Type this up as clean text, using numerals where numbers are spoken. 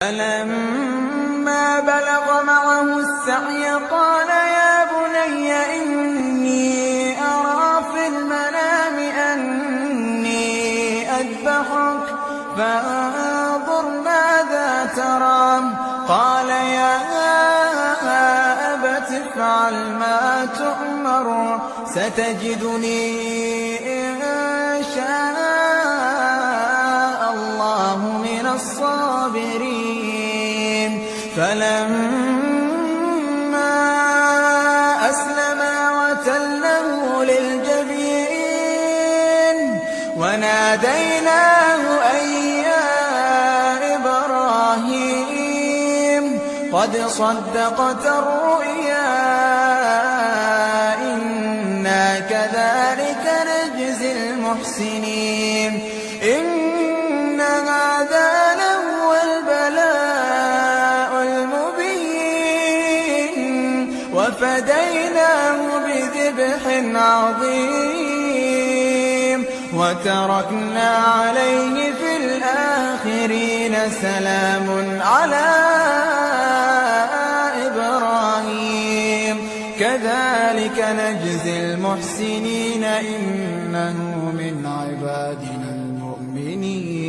فَلَمَّا بَلَغَ مَعَهُ السَّعْيَ قَالَ يَا بُنَيَّ إِنِّي أَرَىٰ فِي الْمَنَامِ أَنِّي أَذْبَحُكَ فَانظُرْ مَاذَا تَرَىٰ ۚ قَالَ يَا أَبَتِ افْعَلْ مَا تُؤْمَرُ ۖ سَتَجِدُنِي إِن شَاءَ اللَّهُ مِنَ الصَّابِرِينَ فَلَمَّا أَسْلَمَا وَتَلَّهُ لِلْجَبِينِ وَنَادَيْنَاهُ أَن يَا إِبْرَاهِيمُ قَدْ صَدَّقْتَ الرُّؤْيَا إِنَّا كَذَٰلِكَ نَجْزِي الْمُحْسِنِينَ إِنَّ هَٰذَا لَهُوَ الْبَلَاءُ الْمُبِينُ وَفَدَيْنَاهُ بِذِبْحٍ عَظِيمٍ وَتَرَكْنَا عَلَيْهِ فِي الْآخِرِينَ سَلَامٌ عَلَىٰ إِبْرَاهِيمَ كَذَٰلِكَ نَجْزِي الْمُحْسِنِينَ إِنَّهُ مِنْ عِبَادِنَا الْمُؤْمِنِينَ